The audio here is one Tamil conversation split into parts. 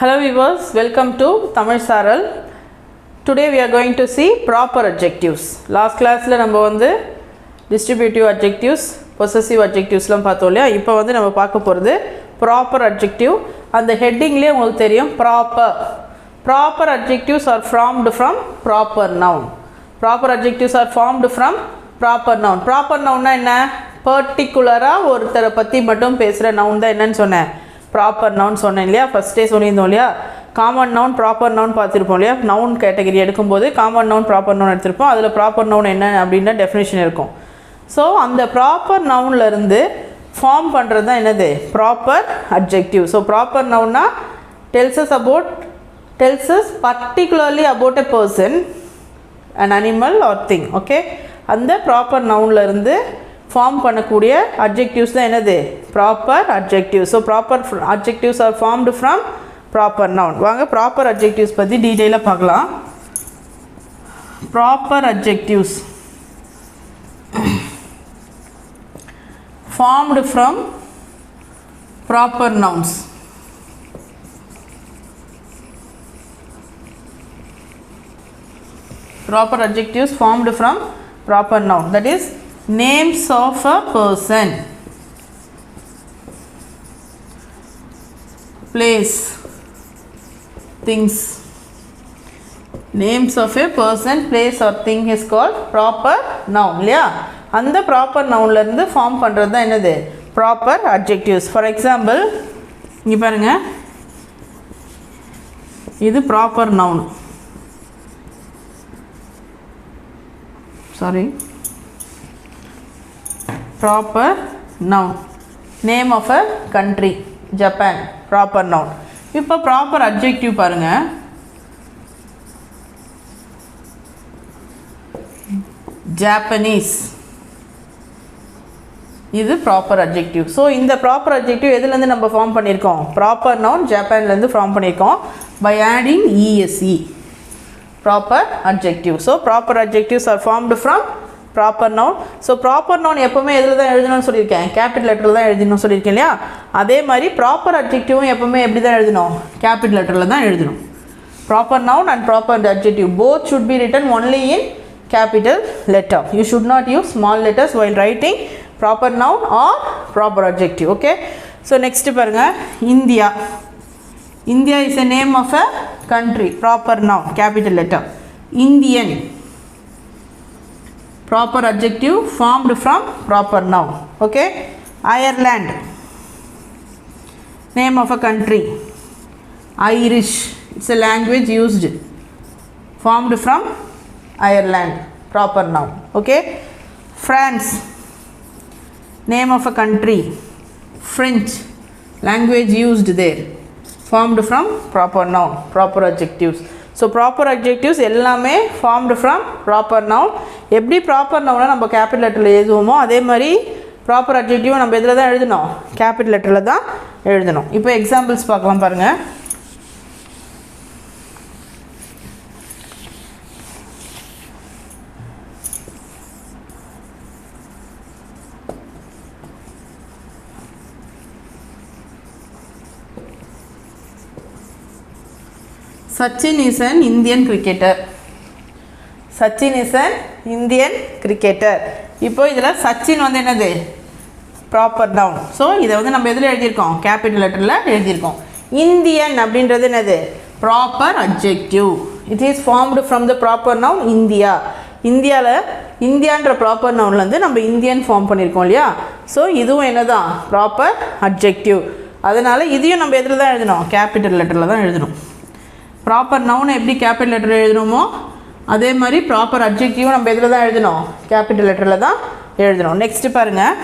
Hello viewers, welcome to Thamizh Saaral. Today we are going to see proper adjectives. Last class la நம்ம வந்து distributive adjectives, possessive adjectives லாம் பார்த்தோம் இல்லையா. இப்போ வந்து நம்ம பார்க்க போறது proper adjective. அந்த ஹெட்டிங்லயே உங்களுக்கு தெரியும் proper. Proper adjectives are formed from proper noun. Proper adjectives are formed from proper noun. Proper noun என்ன? பர்టిక్యులரா ஒருத்தரை பத்தி மட்டும் பேசுற noun தான் என்னன்னு சொன்னேன். ப்ராப்பர் நவுன் சொன்னேன் இல்லையா, ஃபஸ்ட்டே சொல்லியிருந்தோம் இல்லையா. காமன் நவுன் ப்ராப்பர் நவுன் பார்த்துருப்போம் இல்லையா. நவுன் கேட்டகரி எடுக்கும்போது காமன் நவுன் ப்ராப்பர் நவுன் எடுத்திருப்போம். அதில் ப்ராப்பர் நவுன் என்ன அப்படின்ற டெஃபினேஷன் இருக்கும். ஸோ அந்த ப்ராப்பர் நவுன்லேருந்து ஃபார்ம் பண்ணுறது தான் என்னது ப்ராப்பர் அட்ஜெக்டிவ். ஸோ ப்ராப்பர் நவுன்னா tells us particularly about a person, an animal or thing. Okay, அந்த ப்ராப்பர் நவுன்லேருந்து ஃபார்ம் பண்ணக்கூடிய அட்ஜெக்டிவ்ஸ் தான் என்னது proper adjective. So proper adjectives are formed from proper noun. வாங்க ப்ராப்பர் அட்ஜெக்டிவ்ஸ் பற்றி டீட்டெயிலாக பார்க்கலாம். Proper adjectives formed from proper nouns. Proper adjectives formed from proper noun, that is names of a person, place, things. Names of a person, place or thing is called proper noun இல்லையா. அந்த ப்ராப்பர் நவுன்லேருந்து ஃபார்ம் பண்ணுறது தான் என்னது ப்ராப்பர் அட்ஜெக்டிவ்ஸ். ஃபார் எக்ஸாம்பிள் இங்கே பாருங்கள், இது proper noun. Proper noun, name of a country, Japan, proper noun. இப்போ proper adjective பாருங்க, Japanese, இது proper adjective. ஸோ இந்த proper adjective எதுலேருந்து நம்ம ஃபார்ம் பண்ணியிருக்கோம், proper noun ஜப்பான்லேருந்து ஃபார்ம் பண்ணியிருக்கோம் by adding ESE, proper adjective. So proper adjectives are formed from proper noun. So proper noun எப்பவுமே எதில் தான் எழுதணும்னு சொல்லியிருக்கேன், கேபிட்டல் லெட்டரில் தான் எழுதணும்னு சொல்லியிருக்கேன் இல்லையா. அதே மாதிரி ப்ராப்பர் அட்ஜெக்டிவும் எப்பவுமே எப்படி தான் எழுதணும், கேபிட்டல் லெட்டரில் தான் எழுதணும். Proper noun and proper adjective both should be written only in capital letter. You should not use small letters while writing proper noun or proper adjective. Okay, so next பாருங்க, India. India is a name of a country, proper noun, capital letter. Indian, proper adjective formed from proper noun. Okay, Ireland, name of a country. Irish, it's a language used, formed from Ireland, proper noun. Okay, France, name of a country. French, language used there, formed from proper noun, proper adjectives. So proper adjectives எல்லாமே formed from proper noun. எப்படி proper noun நம்ம கேபிட்டல் லெட்டரில் எழுதுவோமோ அதே மாதிரி ப்ராப்பர் அட்ஜெக்டிவ் நம்ம எதில் தான் எழுதணும், கேபிட்டல் லெட்டரில் தான் எழுதணும். இப்போ எக்ஸாம்பிள்ஸ் பார்க்கலாம் பாருங்கள். Sachin is an Indian cricketer. Sachin is an Indian cricketer. இப்போ இதில் சச்சின் வந்து என்னது ப்ராப்பர் நவுன். ஸோ இதை வந்து நம்ம எதில் எழுதியிருக்கோம், கேபிட்டல் லெட்டரில் எழுதியிருக்கோம். இந்தியன் அப்படின்றது என்னது proper adjective. It is formed from the proper noun India. இந்தியாவில் இந்தியான்ற ப்ராப்பர் நவுன்லேருந்து நம்ம இந்தியன் ஃபார்ம் பண்ணியிருக்கோம் இல்லையா. ஸோ இதுவும் என்ன தான் ப்ராப்பர் அட்ஜெக்டிவ். அதனால் இதையும் நம்ம எதில் தான் எழுதணும், கேபிட்டல் லெட்டரில் தான் எழுதணும். ப்ராப்பர் நவுனை எப்படி கேபிட்டல் லெட்டரில் எழுதணுமோ அதே மாதிரி ப்ராப்பர் அட்ஜெக்டிவும் நம்ம எதில் தான் எழுதணும், கேபிட்டல் லெட்டரில் தான் எழுதணும். நெக்ஸ்ட் பாருங்கள்,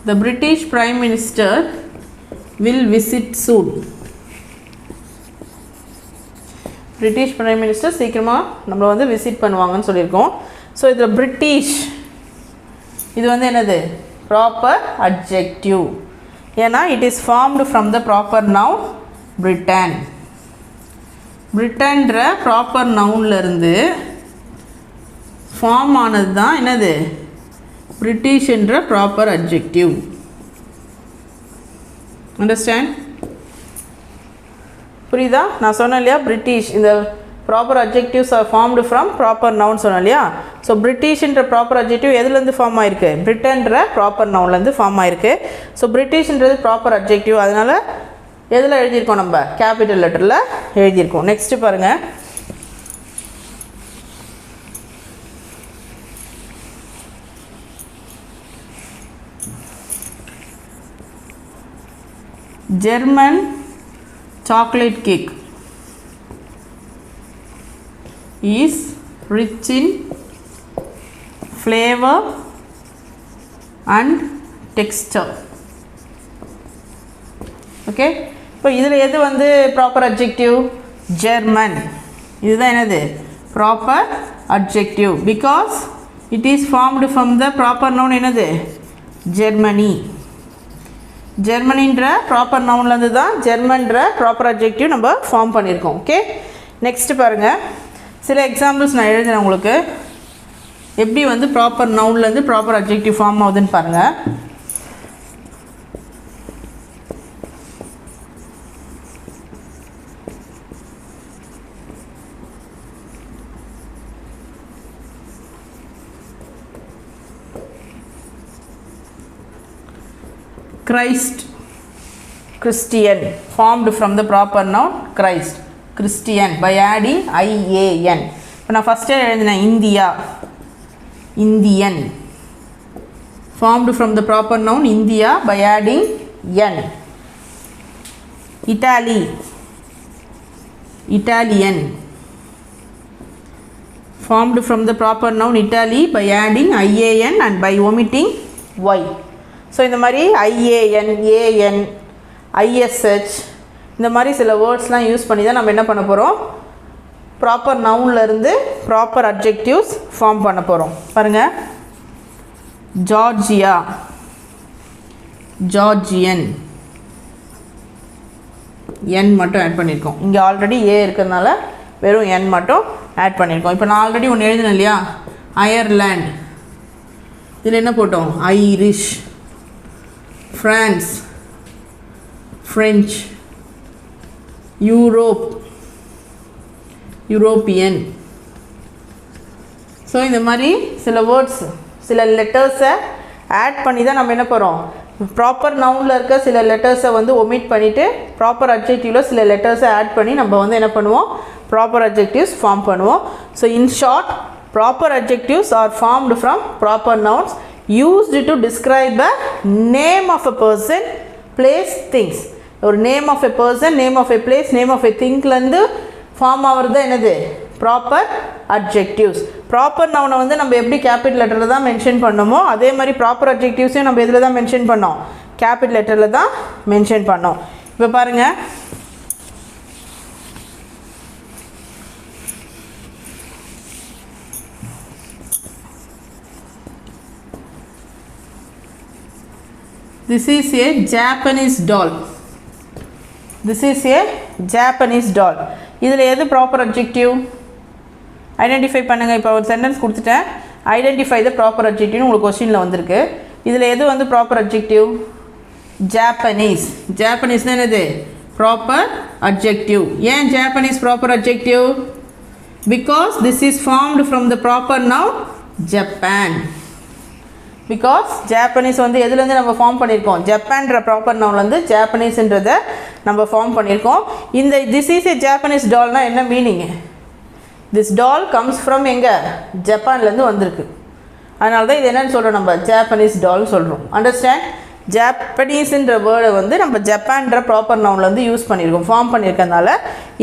The British Prime Minister will visit soon. British Prime Minister சீக்கிரமாக நம்மளை வந்து விசிட் பண்ணுவாங்கன்னு சொல்லியிருக்கோம். ஸோ இதில் பிரிட்டிஷ் இது வந்து என்னது ப்ராப்பர் அட்ஜெக்டிவ். ஏன்னா it is formed from the proper noun Britain. பிரிட்டன்ற ப்ராப்பர் நவுன்லேருந்து ஃபார்ம் ஆனது தான் என்னது British என்ற ப்ராப்பர் அட்ஜெக்டிவ். அண்டர்ஸ்டாண்ட்? புரியுதா? நான் சொன்னேன் இல்லையா British இந்த proper adjectives are formed from proper noun சொன்னேன் இல்லையா. ஸோ பிரிட்டிஷ்ன்ற ப்ராப்பர் அட்ஜெக்டிவ் எதுலேருந்து ஃபார்ம் ஆயிருக்கு? பிரிட்டன்ற ப்ராப்பர் நவுன்லேருந்து ஃபார்ம் ஆயிருக்கு. ஸோ பிரிட்டிஷ்ன்றது ப்ராப்பர் அட்ஜெக்டிவ், அதனால் எதில் எழுதியிருக்கோம்? நம்ம கேபிட்டல் லெட்டரில் எழுதியிருக்கோம். நெக்ஸ்ட்டு பாருங்கள், German chocolate cake is rich in flavor and texture. Okay, இப்போ இதில் எது வந்து ப்ராப்பர் அட்ஜெக்டிவ்? ஜெர்மன். இதுதான் என்னது proper adjective because it is formed from the proper noun என்னது ஜெர்மனி. ஜெர்மனின்ற ப்ராப்பர் நவுன்லேருந்து தான் ஜெர்மன்ற ப்ராப்பர் அட்ஜெக்டிவ் நம்ம ஃபார்ம் பண்ணியிருக்கோம். ஓகே, நெக்ஸ்ட்டு பாருங்கள், சில எக்ஸாம்பிள்ஸ் நான் எழுதுகிறேன் உங்களுக்கு, எப்படி வந்து ப்ராப்பர் நவுன்லேருந்து ப்ராப்பர் அட்ஜெக்டிவ் ஃபார்ம் ஆகுதுன்னு பாருங்கள். Christ, Christian, formed from the proper noun Christ, Christian by adding IAN. இப்போ நான் ஃபஸ்ட்டே எழுதினேன் India, Indian, formed from the proper noun India by adding N. Italy, Italian, formed from the proper noun Italy by adding IAN and by omitting Y. So இந்த மாதிரி IAN, AN, ISH இந்த மாதிரி சில வேர்ட்ஸ்லாம் யூஸ் பண்ணி தான் நம்ம என்ன பண்ண போகிறோம்? ப்ராப்பர் நவுன்லேருந்து ப்ராப்பர் அட்ஜெக்டிவ்ஸ் ஃபார்ம் பண்ண போகிறோம். பாருங்கள், ஜார்ஜியா, ஜார்ஜியன், என் மட்டும் ஆட் பண்ணியிருக்கோம். இங்கே ஆல்ரெடி ஏ இருக்கிறதுனால வெறும் என் மட்டும் ஆட் பண்ணியிருக்கோம். இப்போ நான் ஆல்ரெடி ஒன்று எழுதினேன் இல்லையா, அயர்லாண்ட், இதில் என்ன போட்டோம்? Irish, France, French, Europe, European. So இந்த மாதிரி சில வேர்ட்ஸ் சில லெட்டர்ஸை ஆட் பண்ணி தான் நம்ம என்ன போகிறோம்? ப்ராப்பர் நவுனில் இருக்க சில லெட்டர்ஸை வந்து ஒமிட் பண்ணிவிட்டு ப்ராப்பர் அட்ஜெக்டிவில் சில லெட்டர்ஸை ஆட் பண்ணி நம்ம வந்து என்ன பண்ணுவோம்? ப்ராப்பர் அட்ஜெக்டிவ்ஸ் ஃபார்ம் பண்ணுவோம். So in short, proper adjectives are formed from proper nouns used to describe a name of a person, place, things. ஒரு name of a person, name of a place, name of a thingலேருந்து ஃபார்ம் ஆகிறது என்னது? Proper adjectives. ப்ராப்பர் நவுனை வந்து நம்ம எப்படி கேபிட்டல் லெட்டரில் தான் மென்ஷன் பண்ணோமோ அதே மாதிரி ப்ராப்பர் அட்ஜெக்டிவ்ஸையும் நம்ம எதில் தான் மென்ஷன் பண்ணோம்? கேபிட்டல் லெட்டரில் தான் மென்ஷன் பண்ணோம். இப்போ பாருங்கள், this is a Japanese doll. This is a Japanese doll. இதில் எது ப்ராப்பர் அட்ஜெக்டிவ்? ஐடென்டிஃபை பண்ணுங்கள். இப்போ ஒரு சென்டென்ஸ் கொடுத்துட்டேன், ஐடென்டிஃபை த ப்ராப்பர் அட்ஜெக்டிவ்னு உங்களுக்கு கொஸ்டினில் வந்திருக்கு. இதில் எது வந்து ப்ராப்பர் அட்ஜெக்டிவ்? ஜாப்பனீஸ். ஜாப்பனீஸ்னால் என்னது? Proper adjective. ஏன் Japanese proper adjective? Because this is formed from the proper noun Japan. Because Japanese வந்து எதுலேருந்து நம்ம ஃபார்ம் பண்ணியிருக்கோம்? ஜப்பான்ற ப்ராப்பர் நவுன்லேருந்து ஜாப்பனீஸ்ன்றதை நம்ம ஃபார்ம் பண்ணியிருக்கோம். இந்த திஸ் இஸ் ஏ ஜாப்பனீஸ் டால்னால் என்ன meaning? This doll comes from எங்கே? ஜப்பான்லேருந்து வந்திருக்கு. அதனால தான் இது என்னென்னு சொல்கிறோம்? நம்ம ஜாப்பனீஸ் டால்னு சொல்கிறோம். அண்டர்ஸ்டாண்ட்? ஜாப்பனீஸுன்ற வேர்டை வந்து நம்ம ஜப்பான்ற ப்ராப்பர் நவுன்லேருந்து யூஸ் பண்ணியிருக்கோம், ஃபார்ம் பண்ணியிருக்கனால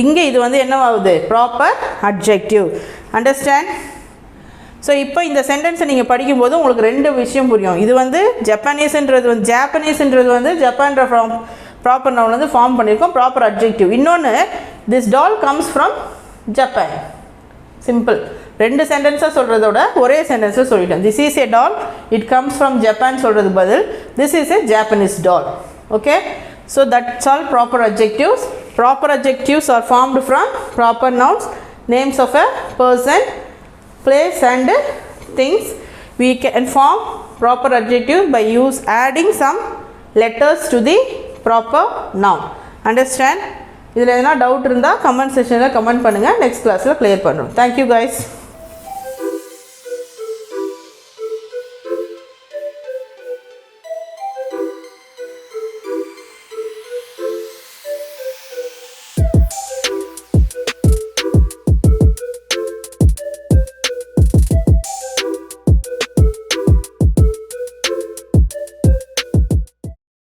இங்கே இது வந்து என்னவாகுது? Proper adjective. அண்டர்ஸ்டாண்ட்? ஸோ இப்போ இந்த சென்டென்ஸை நீங்கள் படிக்கும்போது உங்களுக்கு ரெண்டு விஷயம் புரியும். இது வந்து ஜப்பானீஸ்ன்றது வந்து ஜப்பான்ற ப்ராப்பர் நவுன்லேருந்து ஃபார்ம் பண்ணியிருக்கோம், ப்ராப்பர் அட்ஜெக்டிவ். இன்னொன்று, this doll comes from Japan. Simple. ரெண்டு சென்டென்ஸாக சொல்கிறதோட ஒரே சென்டென்ஸை சொல்லிட்டேன். This is a doll, it comes from Japan சொல்கிறது பதில் this is a Japanese doll. Okay, so that's all proper adjectives. Proper adjectives are formed from proper nouns, names of a person, place and things. We can form proper adjectives by adding some letters to the proper noun. Understand? இதில் எதனா டவுட் இருந்தால் கமெண்ட் செக்ஷனில் கமெண்ட் பண்ணுங்கள். நெக்ஸ்ட் கிளாஸில் கிளியர் பண்ணுறோம். Thank you guys.